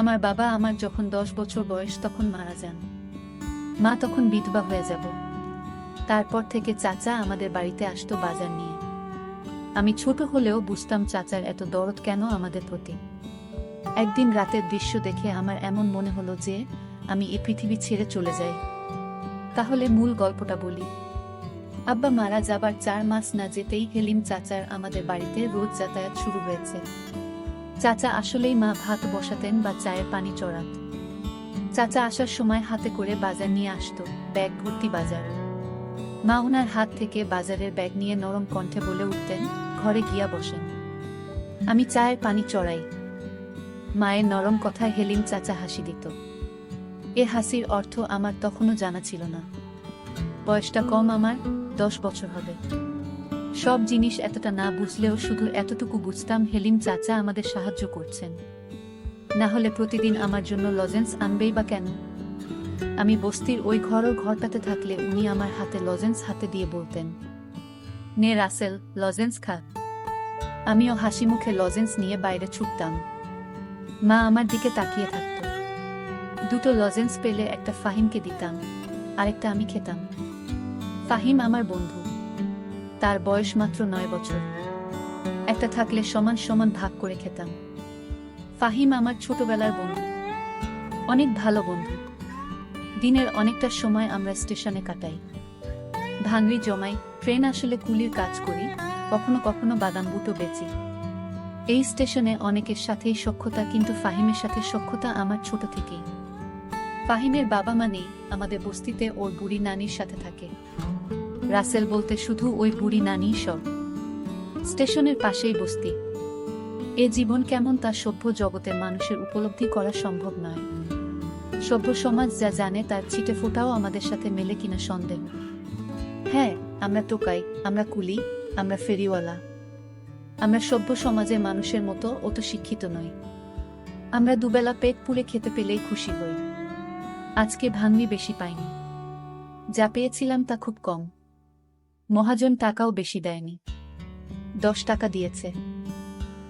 আমার বাবা আমার যখন 10 বছর বয়স তখন মারা যান। মা তখন বিধবা হয়ে যাব। তারপর থেকে চাচা আমাদের বাড়িতে আসতো বাজার নিয়ে। আমি ছোট হলেও বুঝতাম চাচার এত দরদ কেন আমাদের প্রতি। একদিন রাতের দৃশ্য দেখে আমার এমন মনে হলো যে আমি এই পৃথিবী ছেড়ে চলে যাই। তাহলে মূল গল্পটা বলি। আব্বা মারা যাবার 4 মাস না যেতেই হেলিম চাচার আমাদের বাড়িতে রোজ যাতায়াত শুরু হয়েছে। চাচা আসলেই মা ভাত বসাতেন বা চায়ের পানি চড়াত। চাচা আসার সময় হাতে করে বাজার নিয়ে আসতো, ব্যাগ ভর্তি বাজার। মা ওনার হাত থেকে বাজারের ব্যাগ নিয়ে নরম কণ্ঠে বলে উঠতেন, ঘরে গিয়া বসেন, আমি চায়ের পানি চড়াই। মায়ের নরম কথায় হেলিম চাচা হাসি দিত। এ হাসির অর্থ আমার তখনও জানা ছিল না। বয়সটা কম, আমার 10 বছর হবে। সব জিনিস এতটা না বুঝলেও শুধু এতটুকু বুঝতাম হেলিম চাচা আমাদের সাহায্য করছেন। না হলে প্রতিদিন আমার জন্য লজেন্স আনবেই বা কেন? আমি বস্তির ওই ঘরটাতে থাকলে উনি আমার হাতে লজেন্স হাতে দিয়ে বলতেন, নে রাসেল, লজেন্স খা। আমিও হাসি মুখে লজেন্স নিয়ে বাইরে ছুটতাম। মা আমার দিকে তাকিয়ে থাকত। দুটো লজেন্স পেলে একটা ফাহিমকে দিতাম, আরেকটা আমি খেতাম। ফাহিম আমার বন্ধু। তার বয়স মাত্র 9 বছর। একটা থাকলে সমান সমান ভাগ করে খেতাম। ফাহিম আমার ছোটবেলার বন্ধু, অনেক ভালো বন্ধু। দিনের অনেকটা সময় আমরা স্টেশনে কাটাই, ভাঙড়ি জমাই, ট্রেন আসলে কুলির কাজ করি, কখনো কখনো বাদাম বুটো বেচি। এই স্টেশনে অনেকের সাথেই সখ্যতা, কিন্তু ফাহিমের সাথে সখ্যতা আমার ছোট থেকেই। ফাহিমের বাবা মা নেই, আমাদের বস্তিতে ওর বুড়ি নানির সাথে থাকে। রাসেল বলতে শুধু ওই বুড়ি নানি সব। স্টেশনের পাশেই বস্তি। এ জীবন কেমন তা সভ্য জগতের মানুষের উপলব্ধি করা সম্ভব নয়। সভ্য সমাজ যা জানে তার ছিটে ফোটাও আমাদের সাথে মেলে কিনা সন্দেহ। হ্যাঁ, আমরা টোকাই, আমরা কুলি, আমরা ফেরিওয়ালা। আমরা সভ্য সমাজের মানুষের মতো অত শিক্ষিত নই। আমরা দুবেলা পেট পুড়ে খেতে পেলেই খুশি হই। আজকে ভাঙনি বেশি পাইনি, যা পেয়েছিলাম তা খুব কম। মহাজন টাকাও বেশি দেয়নি, 10 টাকা দিয়েছে।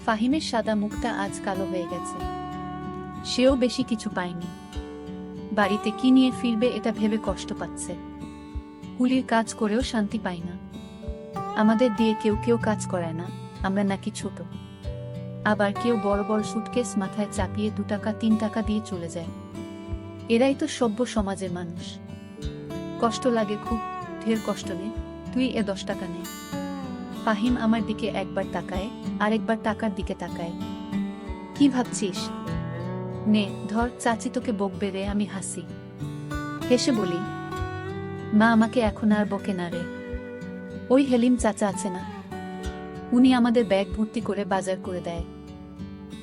ফাহিমের সাদা মুখটা আজ কালো হয়ে গেছে। সেও বেশি কিছু পায়নি। বাড়িতে কি নিয়ে ফিরবে এটা ভেবে কষ্ট পাচ্ছে। কুলির কাজ করেও শান্তি পাই না। আমাদের দিয়ে কেউ কেউ কাজ করায় না, আমরা নাকি ছোট। আবার কেউ বড় বড় সুটকেস মাথায় চাপিয়ে 2 টাকা 3 টাকা দিয়ে চলে যায়। এরাই তো সভ্য সমাজের মানুষ। কষ্ট লাগে খুব, ঢের কষ্ট নে, তুই এ 10 টাকা নে। ফাহিম আমার দিকে একবার তাকায়, আরেকবার টাকার দিকে তাকায়। কি ভাবছিস? নে ধর, চাচি তোকে বকবে রে। আমি হাসি, হেসে বলি, মা আমাকে এখন আর বকে না রে। ওই হেলিম চাচা আছে না, উনি আমাদের ব্যাগ ভর্তি করে বাজার করে দেয়।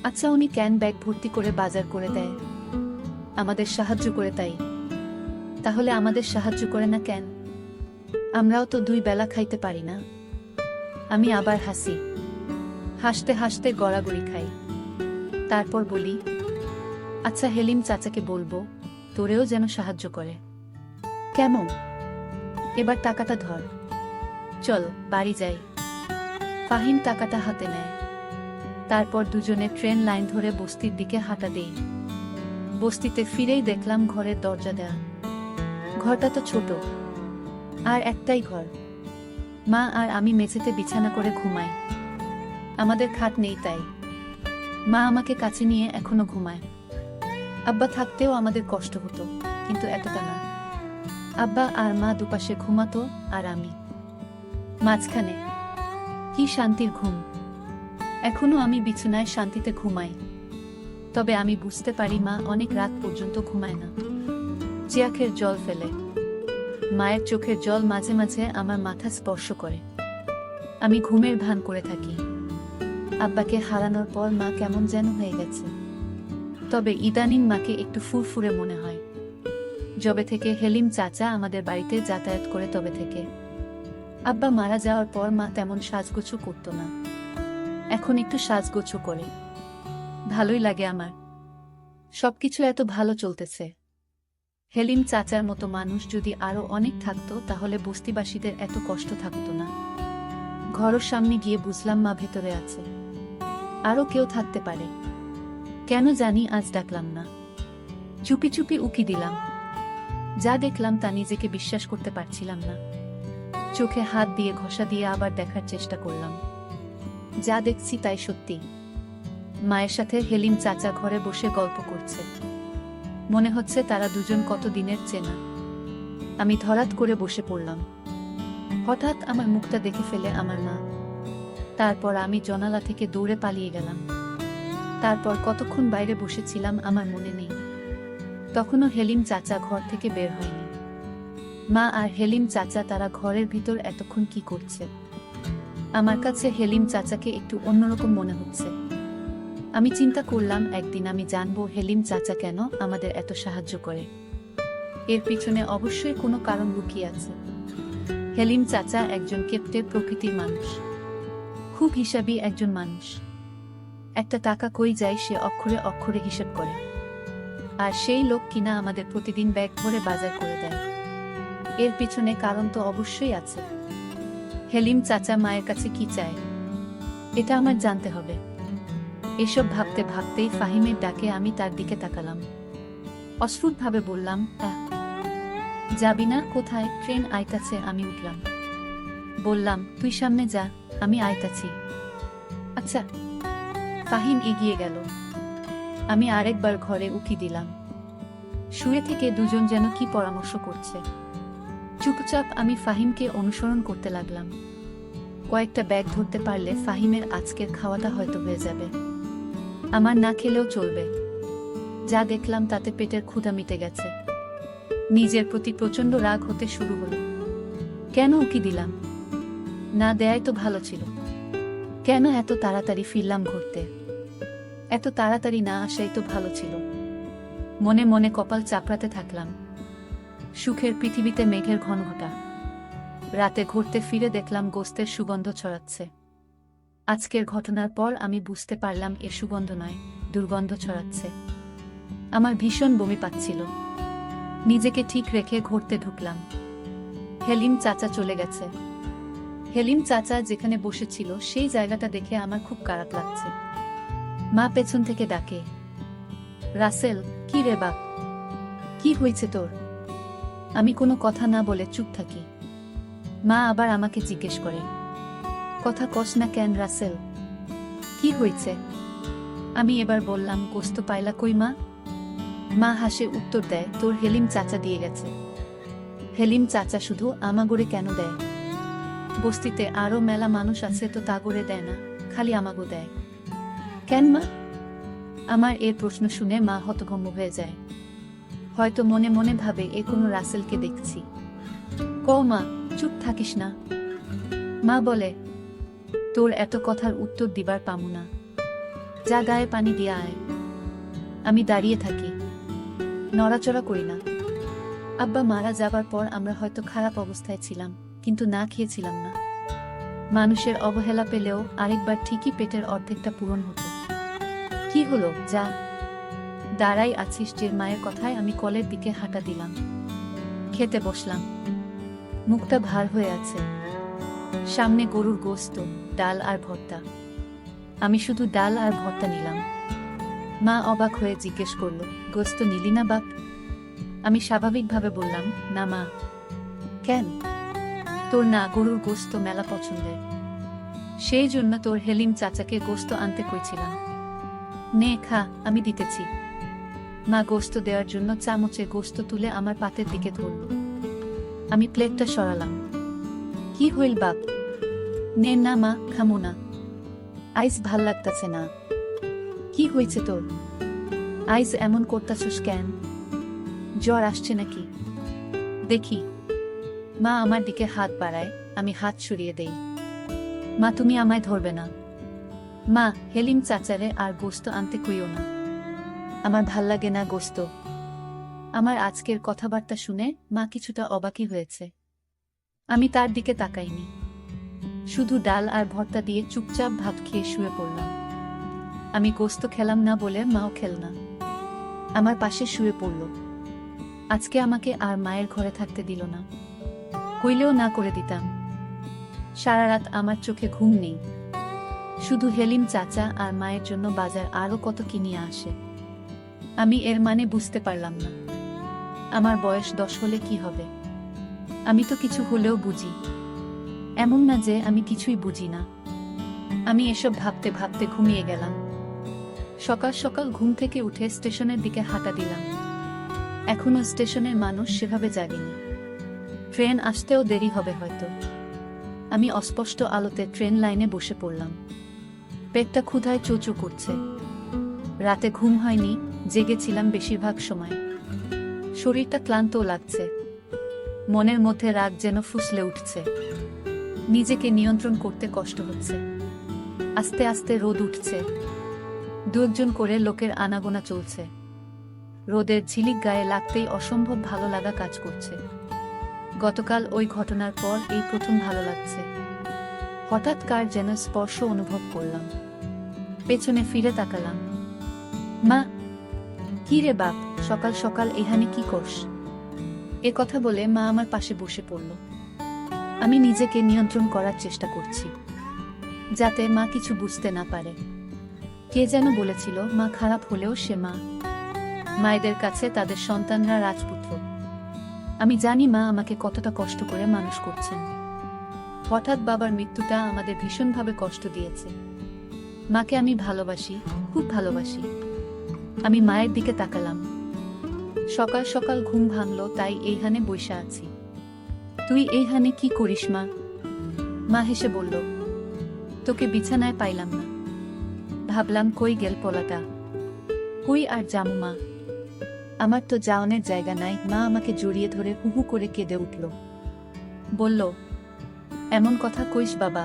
আচ্ছা, উনি কেন ব্যাগ ভর্তি করে বাজার করে দেয়? আমাদের সাহায্য করে তাই। তাহলে আমাদের সাহায্য করে না কেন? আমরাও তো 2 বেলা খাইতে পারি না। আমি আবার হাসি, হাসতে হাসতে গড়াগড়ি খাই। তারপর বলি, আচ্ছা হেলিম চাচাকে বলবো তোরেও যেন সাহায্য করে। কেমন? এবার টাকাটা ধর, চল বাড়ি যাই। ফাহিম টাকাটা হাতে নেয়। তারপর দুজনে ট্রেন লাইন ধরে বস্তির দিকে হাঁটা দেই। বস্তিতে ফিরেই দেখলাম ঘরের দরজা দেয়া। ঘরটা তো ছোট, আর একটাই ঘর। মা আর আমি মেঝেতে বিছানা করে ঘুমাই। আমাদের খাট নেই, তাই মা আমাকে কাছে নিয়ে এখনো ঘুমায়। আব্বা থাকতেও আমাদের কষ্ট হতো, কিন্তু এতটা না। আব্বা আর মা দুপাশে ঘুমাতো, আর আমি মাঝখানে। কি শান্তির ঘুম! এখনো আমি বিছানায় শান্তিতে ঘুমাই। তবে আমি বুঝতে পারি মা অনেক রাত পর্যন্ত ঘুমায় না, চোখের জল ফেলে। মায়ের চোখের জল মাঝে মাঝে আমার মাথা স্পর্শ করে। আমি ঘুমের ভান করে থাকি। আব্বাকে হারানোর পর মা কেমন যেন হয়ে গেছে। তবে ইদানিং মাকে একটু ফুরফুরে মনে হয়। যবে থেকে হেলিম চাচা আমাদের বাড়িতে যাতায়াত করে তবে থেকে। আব্বা মারা যাওয়ার পর মা তেমন সাজগোছু করতো না, এখন একটু সাজগোছু করে। ভালোই লাগে আমার। সবকিছু এত ভালো চলতেছে। হেলিম চাচার মতো মানুষ যদি আরো অনেক থাকতো তাহলে বস্তিবাসীদের এত কষ্ট থাকতো না। ঘরের সামনে গিয়ে বুঝলাম মা ভেতরে আছে। আরো কেউ থাকতে পারে, কেন জানি আজ ডাকলাম না। চুপি চুপি উকি দিলাম। যা দেখলাম তা নিজেকে বিশ্বাস করতে পারছিলাম না। চোখে হাত দিয়ে ঘষা দিয়ে আবার দেখার চেষ্টা করলাম। যা দেখছি তাই সত্যি। মায়ের সাথে হেলিম চাচা ঘরে বসে গল্প করছে। মনে হচ্ছে তারা দুজন কত দিনের চেনা। আমি ধরাত করে বসে পড়লাম। হঠাৎ আমার মুখটা দেখে ফেলে আমার মা। তারপর আমি জানালা থেকে দৌড়ে পালিয়ে গেলাম। তারপর কতক্ষণ বাইরে বসেছিলাম আমার মনে নেই। তখনও হেলিম চাচা ঘর থেকে বের হয়নি। মা আর হেলিম চাচা তারা ঘরের ভিতর এতক্ষণ কি করছে? আমার কাছে হেলিম চাচাকে একটু অন্যরকম মনে হচ্ছে। আমি চিন্তা করলাম একদিন আমি জানবো হেলিম চাচা কেন আমাদের এত সাহায্য করে। এর পিছনে অবশ্যই কোনো কারণ লুকিয়ে আছে। হেলিম চাচা একজন কেপ্টে প্রকৃতির মানুষ, খুব হিসাবী একজন মানুষ। একটা টাকা কই যায় সে অক্ষরে অক্ষরে হিসাব করে। আর সেই লোক কিনা আমাদের প্রতিদিন ব্যাগ ভরে বাজার করে দেয়। এর পিছনে কারণ তো অবশ্যই আছে। হেলিম চাচা মায়ের কাছে কি চায় এটা আমার জানতে হবে। এসব ভাবতে ভাবতেই ফাহিমের ডাকে আমি তার দিকে তাকালাম। অশ্রুতভাবে বললাম, যাবি না? কোথায়? ট্রেন আইতাছে। আমি উঠলাম। বললাম, তুই সামনে যা, আমি আইতাছি। আচ্ছা। ফাহিম এগিয়ে গেল। আমি আরেকবার ঘরে উকি দিলাম। শুয়ে থেকে দুজন যেন কি পরামর্শ করছে। চুপচাপ আমি ফাহিমকে অনুসরণ করতে লাগলাম। কয়েকটা ব্যাগ ধরতে পারলে ফাহিমের আজকের খাওয়াটা হয়তো হয়ে যাবে। আমার না খেলেও চলবে। যা দেখলাম তাতে পেটের ক্ষুধা মিটে গেছে। নিজের প্রতি প্রচণ্ড রাগ হতে শুরু হলো। কেন উকি দিলাম? না দেয়াই তো ভালো ছিল। কেন এত তাড়াতাড়ি ফিরলাম ঘুরতে? এত তাড়াতাড়ি না আসাই তো ভালো ছিল। মনে মনে কপাল চাপড়াতে থাকলাম। সুখের পৃথিবীতে মেঘের ঘনঘটা। রাতে ঘুরতে ফিরে দেখলাম গোস্তের সুগন্ধ ছড়াচ্ছে। আজকের ঘটনার পর আমি বুঝতে পারলাম এ সুগন্ধ নয়, দুর্গন্ধ ছড়াচ্ছে। আমার ভীষণ বমি পাচ্ছিল। নিজেকে ঠিক রেখে ঘুরতে ঢুকলাম। হেলিম চাচা চলে গেছে। হেলিম চাচা যেখানে বসেছিল সেই জায়গাটা দেখে আমার খুব খারাপ লাগছে। মা পেছন থেকে ডাকে, রাসেল, কি রে বাপ, কি হয়েছে তোর? আমি কোনো কথা না বলে চুপ থাকি। মা আবার আমাকে জিজ্ঞেস করে, কথা কস না কেন রাসেল? কি হয়েছে? আমি এবার বললাম, গোস্ত পাইলা কই মা? মা হাসে উত্তর দেয়, তোর হেলিম চাচা দিয়ে গেছে। হেলিম চাচা শুধু আমাগরে কেন দেয়? বস্তিতে আরো মেলা মানুষ আছে তো তাগরে দেয় না, খালি আমাগো দেয় কেন মা? আমার এর প্রশ্ন শুনে মা হতভম্ব হয়ে যায়। হয়তো মনে মনে ভাবে এ কোনো রাসেলকে দেখছি। ক মা, চুপ থাকিস না। মা বলে, তোর এত কথার উত্তর দিবার পামু না। যা গায়ে পানি দিয়ে আয়। আমি দাঁড়িয়ে থাকি, নড়াচড়া করি না। আব্বা মারা যাবার পর আমরা হয়তো খারাপ অবস্থায় ছিলাম, কিন্তু না খেয়েছিলাম না। মানুষের অবহেলা পেলেও আরেকবার ঠিকই পেটের অর্ধেকটা পূরণ হতো। কি হলো? যা দাঁড়াই আছিস যে? মায়ের কথায় আমি কলের দিকে হাঁটা দিলাম। খেতে বসলাম। মুখটা ভার হয়ে আছে। সামনে গরুর গোস্ত, ডাল আর ভর্তা। আমি শুধু ডাল আর ভর্তা নিলাম। মা অবাক হয়ে জিজ্ঞেস করলো, গোস্ত নিলি না বাপ? আমি স্বাভাবিকভাবে বললাম, না মা। কেন? তোর না গরুর গোস্ত মেলা পছন্দের, সেই জন্য তোর হেলিম চাচাকে গোস্ত আনতে কইছিলাম। নে খা, আমি দিতেছি। মা গোস্ত দেওয়ার জন্য চামচে গোস্ত তুলে আমার পাতের দিকে ধরল। আমি প্লেটটা সরালাম। কি হইল বাপ? নে না মা, খামো না। আইস ভাল লাগতাছে না। কি হয়েছে তোর? আইস এমন করতাছস কেন? জ্বর আসছে নাকি? দেখি। মা আমার দিকে হাত বাড়ায়, আমি হাত সরিয়ে দেই। মা, তুমি আমায় ধরবে না। মা, হেলিম চাচারে আর গোস্ত আনতে কইও না। আমার ভাল লাগে না গোস্ত। আমার আজকের কথাবার্তা শুনে মা কিছুটা অবাকই হয়েছে। আমি তার দিকে তাকাইনি, শুধু ডাল আর ভর্তা দিয়ে চুপচাপ ভাত খেয়ে শুয়ে পড়লাম। আমি গোস্ত খেলাম না বলে মাও খেল না, আমার পাশে শুয়ে পড়ল। আজকে আমাকে আর মায়ের ঘরে থাকতে দিল না। কইলেও না করে দিতাম। সারা রাত আমার চোখে ঘুম নেই। শুধু হেলিম চাচা আর মায়ের জন্য বাজার আরও কত কি নিয়ে আসে। আমি এর মানে বুঝতে পারলাম না। আমার বয়স 10 হলে কি হবে? আমি তো কিছু হলেও বুঝি। এমন না যে আমি কিছুই বুঝি না। আমি এসব ভাবতে ভাবতে ঘুমিয়ে গেলাম। সকাল সকাল ঘুম থেকে উঠে স্টেশনের দিকে হাঁটা দিলাম। এখনো স্টেশনের মানুষ সেভাবে জাগেনি। ট্রেন আসতেও দেরি হবে হয়তো। আমি অস্পষ্ট আলোতে ট্রেন লাইনে বসে পড়লাম। পেটটা ক্ষুধায় চোচো করছে। রাতে ঘুম হয়নি, জেগেছিলাম বেশিরভাগ সময়। শরীরটা ক্লান্তও লাগছে। মনের মধ্যে রাগ যেন ফুসলে উঠছে। নিজেকে নিয়ন্ত্রণ করতে কষ্ট হচ্ছে। আস্তে আস্তে রোদ উঠছে। দু একজন করে লোকের আনাগোনা চলছে। রোদের ঝিলিক গায়ে লাগতেই অসম্ভব ভালো লাগা কাজ করছে। গতকাল ওই ঘটনার পর এই প্রথম ভালো লাগছে। হঠাৎ কার যেন স্পর্শ অনুভব করলাম। পেছনে ফিরে তাকালাম। মা! কি রে বাপ, সকাল সকাল এখানে কি করস? এ কথা বলে মা আমার পাশে বসে পড়ল। আমি নিজেকে নিয়ন্ত্রণ করার চেষ্টা করছি, যাতে মা কিছু বুঝতে না পারে। কে যেন বলেছিল, মা খারাপ হলেও সে মা। মায়েদের কাছে তাদের সন্তানরা রাজপুত্র। আমি জানি মা আমাকে কতটা কষ্ট করে মানুষ করছেন। হঠাৎ বাবার মৃত্যুটা আমাদের ভীষণভাবে কষ্ট দিয়েছে। মাকে আমি ভালোবাসি, খুব ভালোবাসি। আমি মায়ের দিকে তাকালাম। সকাল সকাল ঘুম ভাঙলো তাই এইখানে বইসা আছি। তুই এইখানে কি করিস মা? মা হেসে বলল, তোকে বিছানায় পাইলাম না। ভাবলাম কই গেল পোলাটা। কই আর যামু মা? আমার তো যাওনের জায়গা নাই। মা আমাকে জড়িয়ে ধরে হুহু করে কেঁদে উঠল। বলল, এমন কথা কইস বাবা?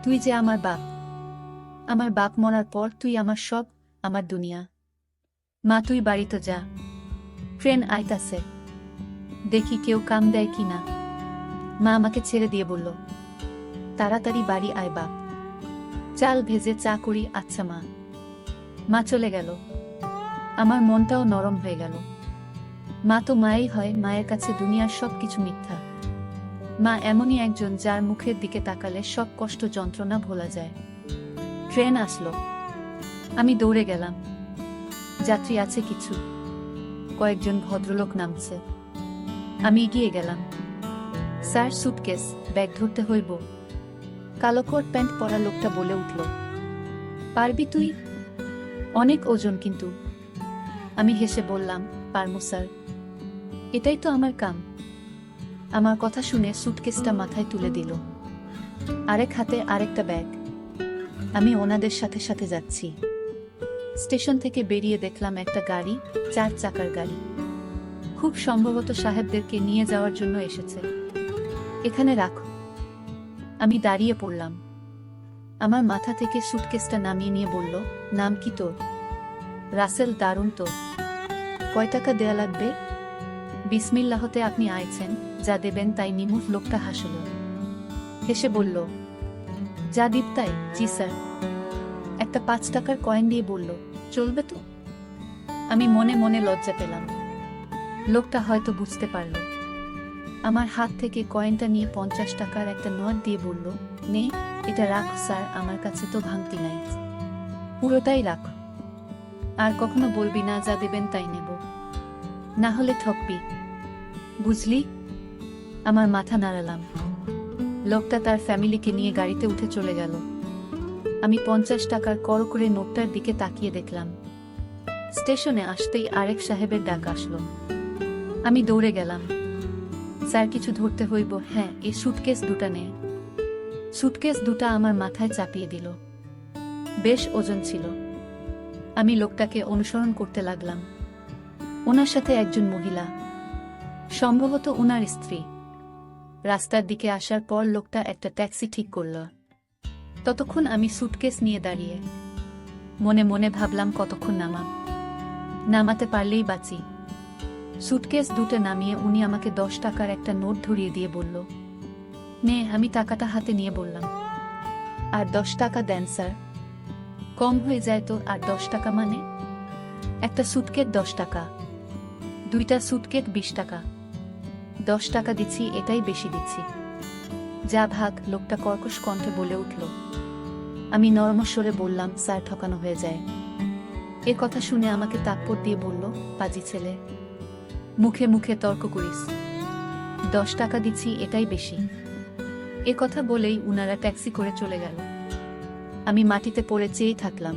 তুই যে আমার বাপ। আমার বাপ মরার পর তুই আমার সব, আমার দুনিয়া। মা তুই বাড়িতে যা। ট্রেন আইতাছে, দেখি কেউ কাম দেয় কি না। মা আমাকে ছেড়ে দিয়ে বলল, তাড়াতাড়ি বাড়ি আয় বাপ। চাল ভেজে চা করি। আচ্ছা মা। মা চলে গেল। আমার মনটাও নরম হয়ে গেল। মা তো মাই হয়, মায়ের কাছে দুনিয়ার সব কিছু মিথ্যা। মা এমনই একজন যার মুখের দিকে তাকালে সব কষ্ট যন্ত্রণা ভোলা যায়। ট্রেন আসলো। আমি দৌড়ে গেলাম। যাত্রী আছে কিছু। কয়েকজন ভদ্রলোক নামছে। আমি এগিয়ে গেলাম। স্যার, সুটকেস, ব্যাগ ধরতে হইব। কালো কোট প্যান্ট পরা লোকটা বলে উঠল, পারবি তুই? অনেক ওজন কিন্তু। আমি হেসে বললাম, পারমু স্যার, এটাই তো আমার কাম। আমার কথা শুনে সুটকেসটা মাথায় তুলে দিল। আরেক হাতে আরেকটা ব্যাগ। আমি ওনাদের সাথে সাথে যাচ্ছি। স্টেশন থেকে বেরিয়ে দেখলাম একটা গাড়ি, 4 চাকার গাড়ি। খুব সম্ভবত সাহেবদেরকে নিয়ে যাওয়ার জন্য এসেছে। এখানে রাখো। আমি দাঁড়িয়ে পড়লাম। আমার মাথা থেকে সুটকেসটা নামিয়ে নিয়ে বলল, নাম কি তোর? রাসেল। দারুণ তো। কয় টাকা দেয়া লাগবে? বিসমিল্লাহতে আপনি আইছেন, যা দেবেন তাই নিমু। লোকটা হাসল। হেসে বলল, যা দিব তাই? জি স্যার। একটা 5 টাকার কয়েন দিয়ে বলল, চলবে তো? আমি মনে মনে লজ্জা পেলাম। লোকটা হয়তো বুঝতে পারল। আমার হাত থেকে কয়েনটা নিয়ে 50 টাকার একটা নোট দিয়ে বলল, নে, এটা রাখ স্যার, আমার কাছে তো ভাঙতি নাই। পুরোটাই রাখ। আর কখনো বলবি না যা দেবেন তাই নেব, না হলে ঠকবি, বুঝলি? আমার মাথা নাড়ালাম। লোকটা তার ফ্যামিলিকে নিয়ে গাড়িতে উঠে চলে গেল। আমি 50 টাকার করকরে নোটটার দিকে তাকিয়ে দেখলাম। স্টেশনে আসতেই আরেক সাহেবের ডাক আসলো। আমি দৌড়ে গেলাম। স্যার, কিছু ধরতে হইব। হ্যাঁ, এই সুটকেস দুটা নে। সুটকেস দুটা আমার মাথায় চাপিয়ে দিল। বেশ ওজন ছিল। আমি লোকটাকে অনুসরণ করতে লাগলাম। ওনার সাথে একজন মহিলা, সম্ভবত ওনার স্ত্রী। রাস্তার দিকে আসার পর লোকটা একটা ট্যাক্সি ঠিক করল। ততক্ষণ আমি সুটকেস নিয়ে দাঁড়িয়ে মনে মনে ভাবলাম, কতক্ষণ নামাতে পারলেই বাঁচি। সুটকেস দুটো নামিয়ে উনি আমাকে 10 টাকার একটা নোট ধরিয়ে দিয়ে বলল, নে। আমি টাকাটা হাতে নিয়ে বললাম, আর 10 টাকা দেন স্যার। কম হয়ে যায় তো? আর 10 টাকা মানে? একটা সুটকেস 10 টাকা, দুইটা সুটকেস 20 টাকা। 10 টাকা দিচ্ছি, এটাই বেশি দিচ্ছি। যা ভাগ। লোকটা কর্কশ কণ্ঠে বলে উঠল। আমি নরমস্বরে বললাম, স্যার ঠকানো হয়ে যায়। এ কথা শুনে আমাকে তাপ্পড় দিয়ে বলল, পাজি ছেলে, মুখে মুখে তর্ক করিস, 10 টাকা দিচ্ছি, এটাই বেশি। এ কথা বলেই উনারা ট্যাক্সি করে চলে গেল। আমি মাটিতে পড়ে চেয়েই থাকলাম।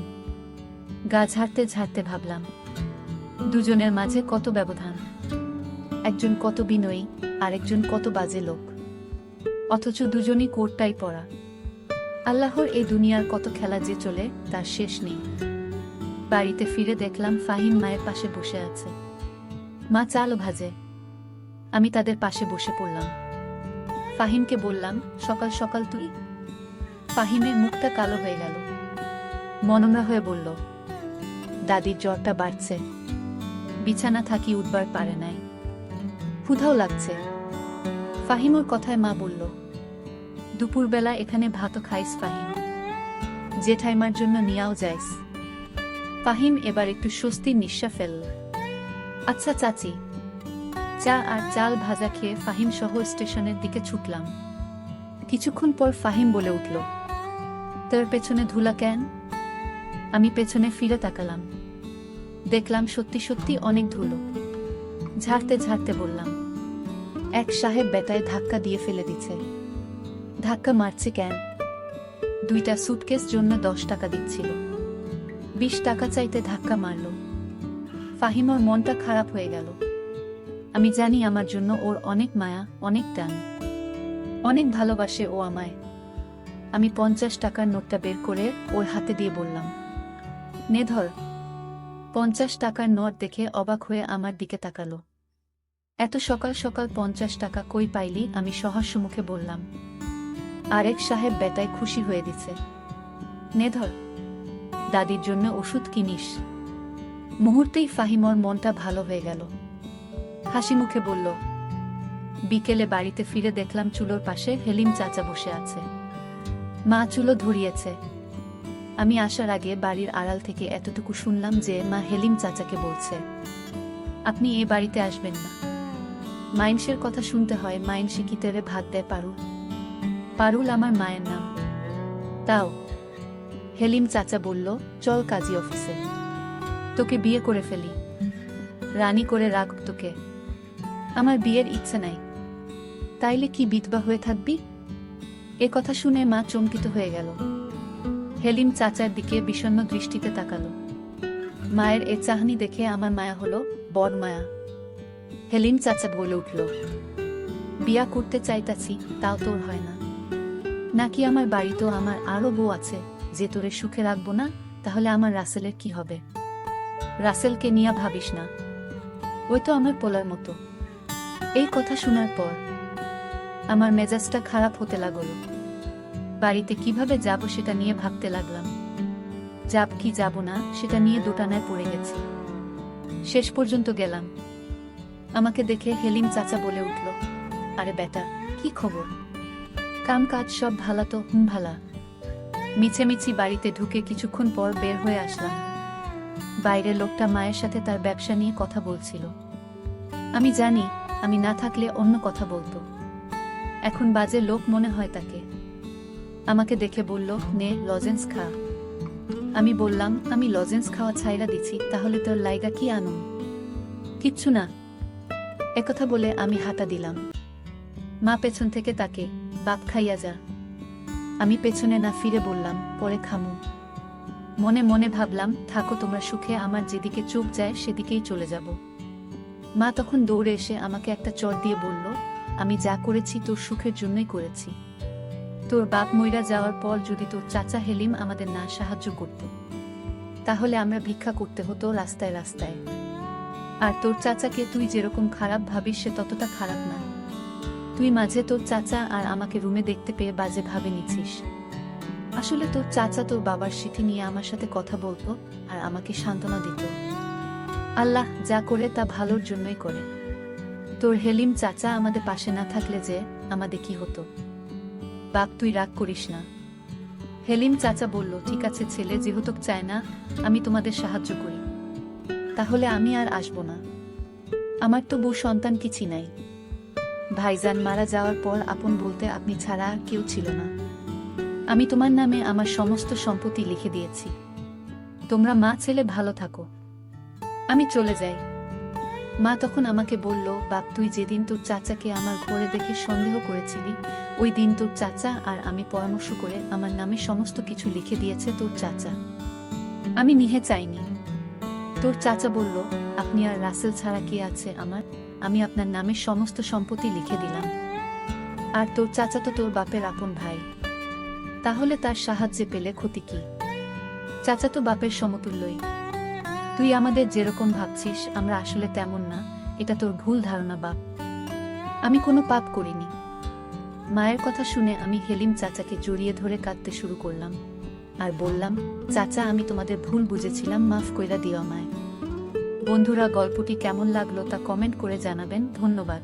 গা ঝাড়তে ঝাড়তে ভাবলাম, দুজনের মাঝে কত ব্যবধান। একজন কত বিনয়ী, আরেকজন কত বাজে লোক, অথচ দুজনই কোটটাই পরা। আল্লাহর এই দুনিয়ার কত খেলা যে চলে তার শেষ নেই। বাড়িতে ফিরে দেখলাম ফাহিম মায়ের পাশে বসে আছে। মা চাল ভাজে। আমি তাদের পাশে বসে পড়লাম। ফাহিমকে বললাম, সকাল সকাল তুই? ফাহিমের মুখটা কালো হয়ে গেল। মনমরা হয়ে বলল, দাদির জ্বরটা বাড়ছে, বিছানা থাকি উঠবার পারে নাই, ক্ষুধাও লাগছে। ফাহিমর কথায় মা বলল, দুপুরবেলা এখানে ভাতও খাইস ফাহিম, জেঠাইমার জন্য নিয়াও যাইস। ফাহিম এবার একটু স্বস্তির নিঃশ্বাস ফেলল। আচ্ছা চাচি। চা আর চাল ভাজা খেয়ে ফাহিম সহ স্টেশনের দিকে ছুটলাম। কিছুক্ষণ পর ফাহিম বলে উঠল, তোর পেছনে ধুলা কেন? আমি পেছনে ফিরে তাকালাম। দেখলাম সত্যি সত্যি অনেক ধুলো। ঝাড়তে ঝাড়তে বললাম, এক সাহেব বেটায় ধাক্কা দিয়ে ফেলে দিচ্ছে। ধাক্কা মারছে কেন? 2টা সুটকেস জন্য 10 টাকা দিচ্ছিল, 20 টাকা চাইতে ধাক্কা মারল। ফাহিমর মনটা খারাপ হয়ে গেল। আমি জানি আমার জন্য ওর অনেক মায়া, অনেক টান, অনেক ভালোবাসে ও আমায়। আমি 50 টাকার নোটটা বের করে ওর হাতে দিয়ে বললাম, নে ধর। 50 টাকার নোট দেখে অবাক হয়ে আমার দিকে তাকালো। এত সকাল সকাল 50 টাকা কই পাইলি? আমি সহাস্য মুখে বললাম। আরেক সাহেব বেটায় খুশি হয়ে দিছে। নে ধর, দাদির জন্য ওষুধ কিনিস। মুহূর্তেই ফাহিমর মনটা ভালো হয়ে গেল। হাসি মুখে বলল। বিকেলে বাড়িতে ফিরে দেখলাম চুলোর পাশে হেলিম চাচা বসে আছে। মা চুলো ধরিয়েছে। আমি আসার আগে বাড়ির আড়াল থেকে এতটুকু শুনলাম যে মা হেলিম চাচাকে বলছে, আপনি এ বাড়িতে আসবেন না। মাইনসের কথা শুনতে হয়, মাইনসি কি তেরে ভাত দেয় পারুল? পারুল আমার মায়ের নাম। তাও হেলিম চাচা বলল, চল কাজী অফিসে, তোকে বিয়ে করে ফেলি, রানী করে রাখব তোকে। আমার বিয়ের ইচ্ছা নাই। তাইলে কি বিধবা হয়ে থাকবি? এ কথা শুনে মা চমকিত হয়ে গেল। হেলিম চাচার দিকে বিষণ্ণ দৃষ্টিতে তাকালো। মায়ের এ চাহনি দেখে আমার মায়া হলো, বড় মায়া। হেলিম চাচা বলে উঠল, বিয়া করতে চাইতাছি, তাও তোর হয় না নাকি? আমার বাড়িতেও আমার আরো বউ আছে, যে তোরে সুখে রাখবো না, তাহলে আমার রাসেলের কি হবে? রাসেলকে নিয়ে ভাবিস না, ওই তো আমার পোলার মতো। এই কথা শোনার পর আমার মেজাজটা খারাপ হতে লাগলো। বাড়িতে কিভাবে যাব সেটা নিয়ে ভাবতে লাগলাম। যাব কি যাব না সেটা নিয়ে দোটানায় পড়ে গেছি। শেষ পর্যন্ত গেলাম। আমাকে দেখে হেলিম চাচা বলে উঠল, আরে বেটা, কি খবর? কাম কাজ সব ভালা তো? ভালা। মিছেমিছি বাড়িতে ঢুকে কিছুক্ষণ পর বের হয়ে আসলাম। বাইরে লোকটা মায়ের সাথে তার ব্যবসা নিয়ে কথা বলছিল। আমি জানি আমি না থাকলে অন্য কথা বলতো। এখন বাজে লোক মনে হয় তাকে। আমাকে দেখে বলল, নে লজেন্স খা। আমি বললাম, আমি লজেন্স খাওয়া ছাইরা দিছি, তাহলে তোর লাইগা কি আনুম? কিচ্ছু না। একথা বলে আমি হাঁটা দিলাম। মা পেছন থেকে তাকে, বাপ খাইয়া যা। আমি পেছনে না ফিরে বললাম, পরে খামু। মনে মনে ভাবলাম, থাকো তোমরা সুখে, আমার যেদিকে চোখ যায় সেদিকেই চলে যাব। মা তখন দৌড়ে এসে আমাকে একটা চর দিয়ে বলল, আমি যা করেছি তোর সুখের জন্যই করেছি। তোর বাপ মইরা যাওয়ার পর যদি তোর চাচা হেলিম আমাদের না সাহায্য করত, তাহলে আমরা ভিক্ষা করতে হতো রাস্তায় রাস্তায়। আর তোর চাচাকে তুই যেরকম খারাপ ভাবিস সে ততটা খারাপ না। তুই মাঝে তোর চাচা আর আমাকে রুমে দেখতে পেয়ে বাজে ভাবে নিছিস। আসলে তোর চাচা তোর বাবার স্মৃতি নিয়ে আমার সাথে কথা বলতো আর আমাকে সান্ত্বনা দিত। আল্লাহ যা করে তা ভালোর জন্যই করে। তোর হেলিম চাচা আমাদের পাশে না থাকলে যে আমাদের কি হতো? বাপ, তুই রাগ করিস না। হেলিম চাচা বলল, ঠিক আছে ছেলে, যেহেতু চায় না আমি তোমাদের সাহায্য করি, তাহলে আমি আর আসবো না। আমার তো বউ সন্তান কিছু নাই। ভাইজান মারা যাওয়ার পর আপন বলতে আপনি ছাড়া আর কেউ ছিল না। আমি তোমার নামে আমার সমস্ত সম্পত্তি লিখে দিয়েছি। তোমরা মা ছেলে ভালো থাকো। আমি চলে যাই। মা তখন আমাকে বলল, বাপ, তুই যেদিন তোর চাচাকে আমার ঘরে দেখে সন্দেহ করেছিলি, ওই দিন তোর চাচা আর আমি পরামর্শ করে আমার নামে সমস্ত কিছু লিখে দিয়েছে তোর চাচা। আমি নিহে চাইনি। তোর চাচা বলল, আপনি আর রাসেল ছাড়া কে আছে আমার? আমি আপনার নামে সমস্ত সম্পত্তি লিখে দিলাম। আর তোর চাচা তো তোর বাপের আপন ভাই, তাহলে তার সাহায্যে পেলে ক্ষতি কি? চাচা তো বাপের সমতুল্যই। তুই আমাদের যেরকম ভাবছিস আমরা আসলে তেমন না, এটা তোর ভুল ধারণা বাপ। আমি কোনো পাপ করিনি। মায়ের কথা শুনে আমি হেলিম চাচাকে জড়িয়ে ধরে কাঁদতে শুরু করলাম আর বললাম, চাচা, আমি তোমাদের ভুল বুঝেছিলাম, মাফ কইরা দিও আমায়। বন্ধুরা, গল্পটি কেমন লাগলো তা কমেন্ট করে জানাবেন। ধন্যবাদ।